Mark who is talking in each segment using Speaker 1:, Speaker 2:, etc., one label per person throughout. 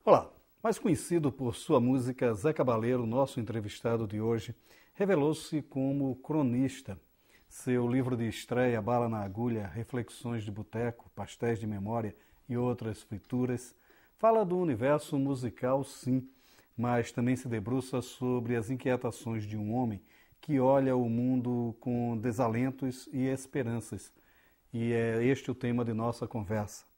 Speaker 1: Olá, mais conhecido por sua música, Zé Cabaleiro, nosso entrevistado de hoje, revelou-se como cronista. Seu livro de estreia, Bala na Agulha, Reflexões de Boteco, Pastéis de Memória e Outras Frituras, fala do universo musical, sim, mas também se debruça sobre as inquietações de um homem que olha o mundo com desalentos e esperanças. E é este o tema de nossa conversa.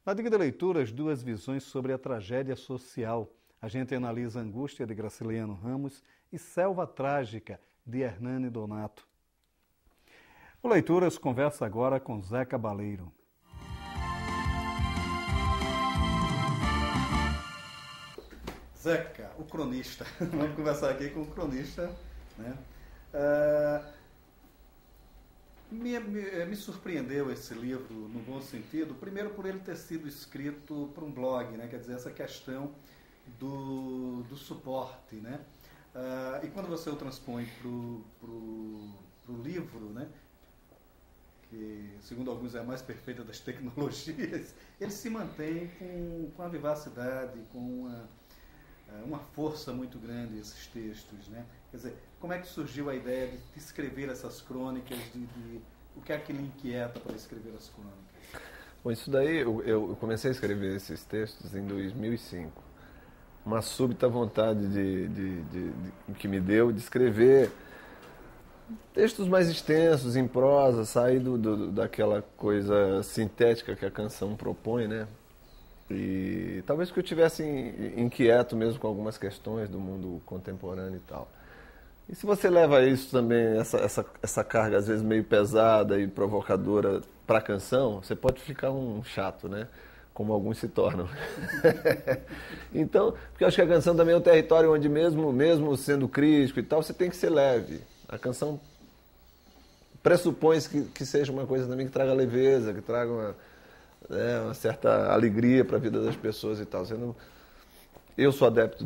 Speaker 1: Na Dica de Leituras, duas visões sobre a tragédia social. A gente analisa Angústia, de Graciliano Ramos, e Selva Trágica, de Hernani Donato. O Leituras conversa agora com Zé Cabaleiro. Zeca, o cronista. Vamos conversar aqui com o cronista, né? Me surpreendeu esse livro, no bom sentido, primeiro por ele ter sido escrito para um blog, né? Quer dizer, essa questão do suporte, né? E quando você o transpõe para o livro, né? Que, segundo alguns, é a mais perfeita das tecnologias, ele se mantém com a vivacidade, com uma força muito grande, esses textos, né? Quer dizer, como é que surgiu a ideia de escrever essas crônicas, o que é que lhe inquieta para escrever as crônicas?
Speaker 2: Bom, isso daí, eu comecei a escrever esses textos em 2005. Uma súbita vontade que me deu de escrever textos mais extensos, em prosa, sair daquela coisa sintética que a canção propõe, né? E talvez porque eu estivesse inquieto mesmo com algumas questões do mundo contemporâneo e tal. E se você leva isso também, essa carga às vezes meio pesada e provocadora para a canção, você pode ficar um chato, né? Como alguns se tornam. Então, porque eu acho que a canção também é um território onde mesmo sendo crítico e tal, você tem que ser leve. A canção pressupõe que seja uma coisa também que traga leveza, que traga uma certa alegria para a vida das pessoas e tal. Eu sou adepto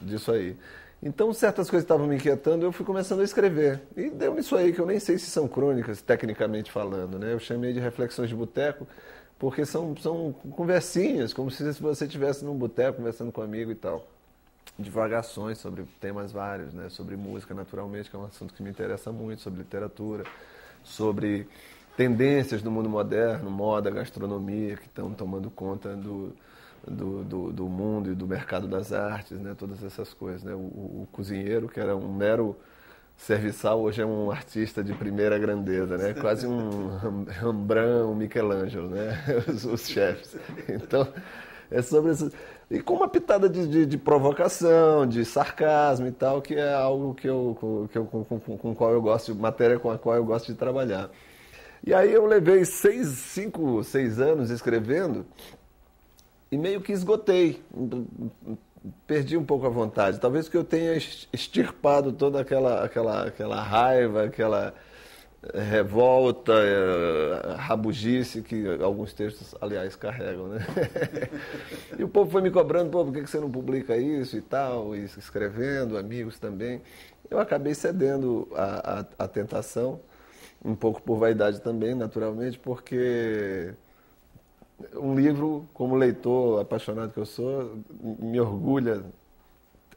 Speaker 2: disso aí. Então, certas coisas estavam me inquietando, eu fui começando a escrever. E deu nisso aí, que eu nem sei se são crônicas, tecnicamente falando, né? Eu chamei de Reflexões de Boteco, porque são conversinhas, como se você estivesse num boteco conversando com um amigo e tal. Divagações sobre temas vários, né? Sobre música, naturalmente, que é um assunto que me interessa muito, sobre literatura, sobre tendências do mundo moderno, moda, gastronomia, que estão tomando conta do mundo e do mercado das artes, né? Todas essas coisas, né? O cozinheiro, que era um mero serviçal, hoje é um artista de primeira grandeza, né? Quase um Rembrandt, um Michelangelo, né? Os chefes. Então, é sobre isso. E com uma pitada de provocação, de sarcasmo e tal, que é algo com qual eu gosto, matéria com a qual eu gosto de trabalhar. E aí eu levei 5, 6 anos escrevendo e meio que esgotei, perdi um pouco a vontade. Talvez que eu tenha extirpado toda aquela raiva, aquela revolta, rabugice que alguns textos, aliás, carregam, né? E o povo foi me cobrando, por que você não publica isso e tal, e escrevendo, amigos também. Eu acabei cedendo à tentação, um pouco por vaidade também, naturalmente, porque um livro, como leitor apaixonado que eu sou, me orgulha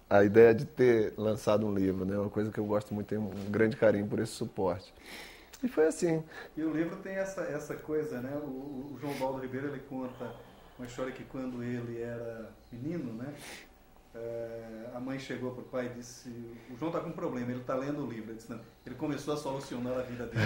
Speaker 2: a ideia de ter lançado um livro, né? Uma coisa que eu gosto muito, tenho um grande carinho por esse suporte. E foi assim.
Speaker 1: E o livro tem essa coisa, né? O João Baldo Ribeiro, ele conta uma história que quando ele era menino, né? A mãe chegou para o pai e disse: o João está com um problema, ele está lendo o livro. Ele disse, não. Ele começou a solucionar a vida dele.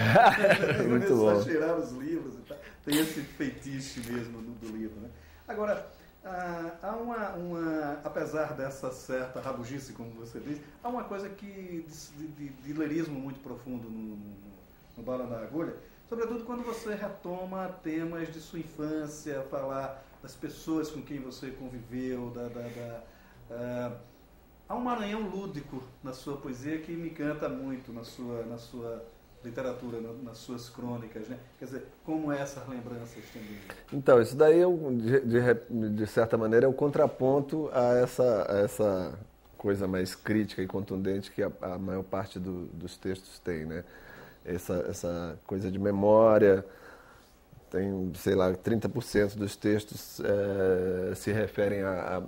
Speaker 1: Ele
Speaker 2: muito
Speaker 1: começou
Speaker 2: bom.
Speaker 1: a cheirar os livros e tal. Tem esse feitiço mesmo do livro, né? Agora, há apesar dessa certa rabugice, como você diz, há uma coisa de lirismo muito profundo no Bala na Agulha, sobretudo quando você retoma temas de sua infância, falar das pessoas com quem você conviveu, há um Maranhão lúdico na sua poesia que me encanta muito na sua literatura, nas suas crônicas, né? Quer dizer, como essas lembranças também.
Speaker 2: Então, isso daí, de certa maneira, é o contraponto a essa coisa mais crítica e contundente que a maior parte dos textos tem, né? Essa coisa de memória, tem, sei lá, 30% dos textos se referem a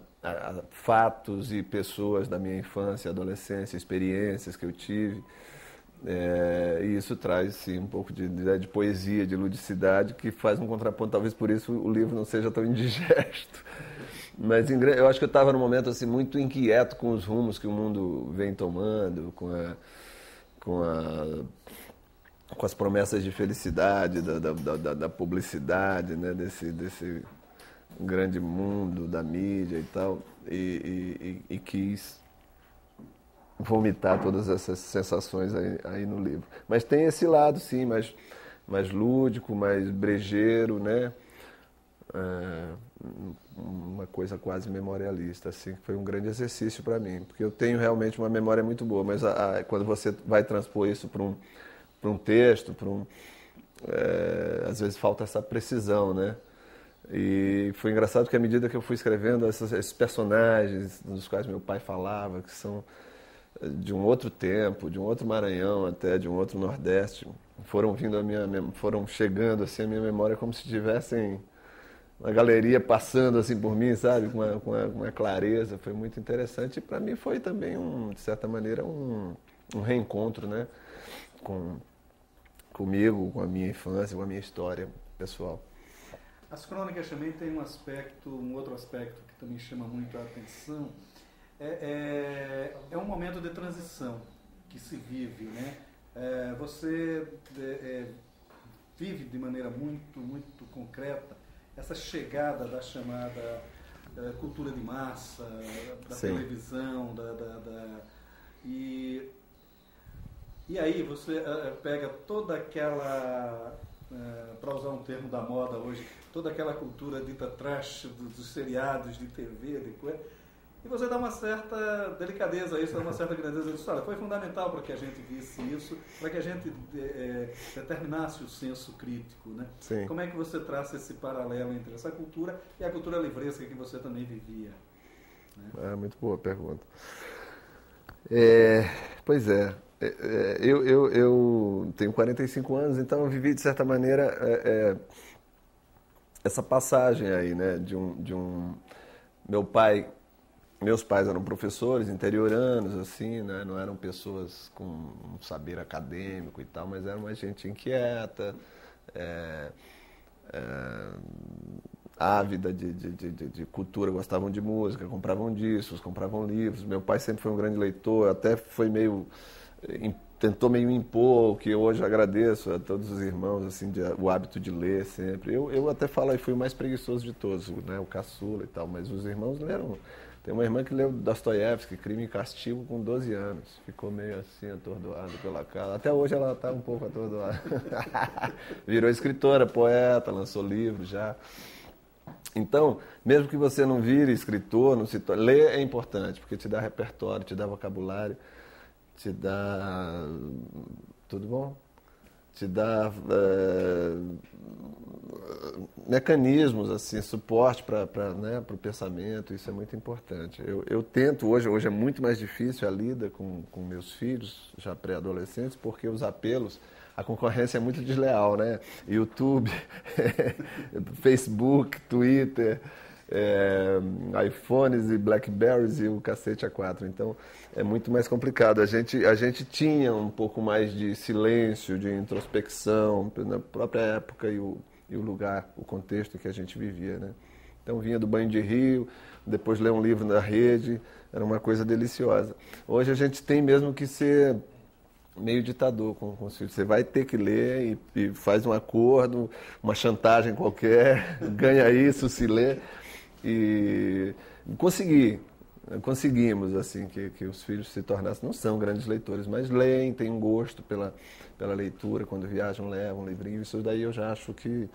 Speaker 2: fatos e pessoas da minha infância, adolescência, experiências que eu tive. E isso traz, sim, um pouco de poesia, de ludicidade, que faz um contraponto. Talvez por isso o livro não seja tão indigesto. Mas eu acho que eu estava num momento assim, muito inquieto com os rumos que o mundo vem tomando, com as promessas de felicidade, da publicidade, né? desse grande mundo da mídia e tal, e quis vomitar todas essas sensações aí no livro. Mas tem esse lado, sim, mais lúdico, mais brejeiro, né? Uma coisa quase memorialista, assim, que foi um grande exercício para mim, porque eu tenho realmente uma memória muito boa, mas quando você vai transpor isso para um texto, às vezes falta essa precisão, né? E foi engraçado que à medida que eu fui escrevendo esses personagens dos quais meu pai falava, que são de um outro tempo, de um outro Maranhão até, de um outro Nordeste, foram chegando assim a minha memória como se tivessem uma galeria passando assim por mim, sabe, com uma clareza. Foi muito interessante e para mim foi também de certa maneira um reencontro, né, comigo, com a minha infância, com a minha história pessoal.
Speaker 1: As crônicas também têm um outro aspecto que também chama muito a atenção. É um momento de transição que se vive, né? Você vive de maneira muito, muito concreta essa chegada da chamada cultura de massa, da
Speaker 2: Sim.
Speaker 1: televisão, e aí você pega toda aquela, para usar um termo da moda hoje, toda aquela cultura dita trash dos seriados de TV, e você dá uma certa delicadeza a isso, dá uma certa grandeza disso. Olha, foi fundamental para que a gente visse isso, para que a gente determinasse o senso crítico, né?
Speaker 2: Sim.
Speaker 1: Como é que você traça esse paralelo entre essa cultura e a cultura livresca que você também vivia? Né?
Speaker 2: Muito boa a pergunta. Pois é. Eu tenho 45 anos, então eu vivi, de certa maneira, essa passagem aí, né? Meus pais eram professores interioranos, assim, né? Não eram pessoas com um saber acadêmico e tal, mas eram uma gente inquieta, ávida de cultura, gostavam de música, compravam discos, compravam livros. Meu pai sempre foi um grande leitor, até foi tentou meio impor, o que eu hoje agradeço a todos os irmãos, assim, o hábito de ler sempre. Eu até falo aí, fui o mais preguiçoso de todos, né? O caçula e tal, mas os irmãos leram. Tem uma irmã que leu Dostoiévski, Crime e Castigo, com 12 anos. Ficou meio assim, atordoada pela casa. Até hoje ela está um pouco atordoada. Virou escritora, poeta, lançou livros já. Então, mesmo que você não vire escritor, ler é importante, porque te dá repertório, te dá vocabulário, te dá... Tudo bom? Te dá mecanismos, assim, suporte para o pensamento, isso é muito importante. Eu tento, hoje é muito mais difícil a lida com meus filhos, já pré-adolescentes, porque os apelos, a concorrência é muito desleal, né? YouTube, Facebook, Twitter, iPhones e Blackberries e o cacete A4. Então, é muito mais complicado. A gente tinha um pouco mais de silêncio, de introspecção, na própria época e o lugar, o contexto que a gente vivia, né? Então, vinha do banho de rio, depois ler um livro na rede, era uma coisa deliciosa. Hoje a gente tem mesmo que ser meio ditador com os filhos. Você vai ter que ler e faz um acordo, uma chantagem qualquer, ganha isso se lê. E conseguimos assim que os filhos se tornassem, não são grandes leitores, mas leem, têm um gosto pela leitura, quando viajam levam um livrinho. Isso daí eu já acho que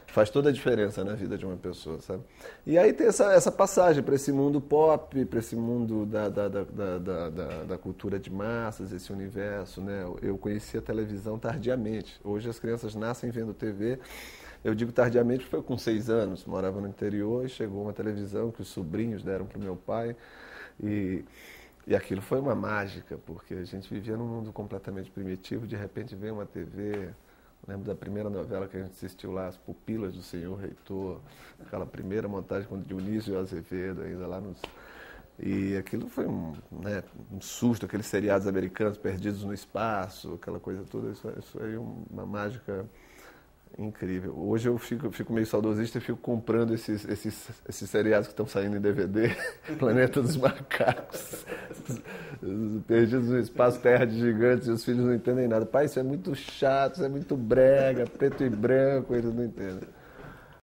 Speaker 2: faz toda a diferença na vida de uma pessoa, sabe? E aí tem essa passagem para esse mundo pop, para esse mundo da cultura de massas, esse universo, né? Eu conheci a televisão tardiamente. Hoje as crianças nascem vendo TV. Eu digo tardiamente porque foi com 6 anos, morava no interior e chegou uma televisão que os sobrinhos deram para o meu pai e aquilo foi uma mágica, porque a gente vivia num mundo completamente primitivo, de repente veio uma TV, Lembro da primeira novela que a gente assistiu lá, As Pupilas do Senhor Reitor, aquela primeira montagem com Dionísio Azevedo, ainda lá nos... E aquilo foi né, um susto, aqueles seriados americanos perdidos no espaço, aquela coisa toda, isso aí é uma mágica incrível. Hoje eu fico meio saudosista e fico comprando esses seriados que estão saindo em DVD, Planeta dos Macacos, Perdidos no Espaço, Terra de Gigantes, e os filhos não entendem nada. Pai, isso é muito chato, isso é muito brega, preto e branco, eles não entendem.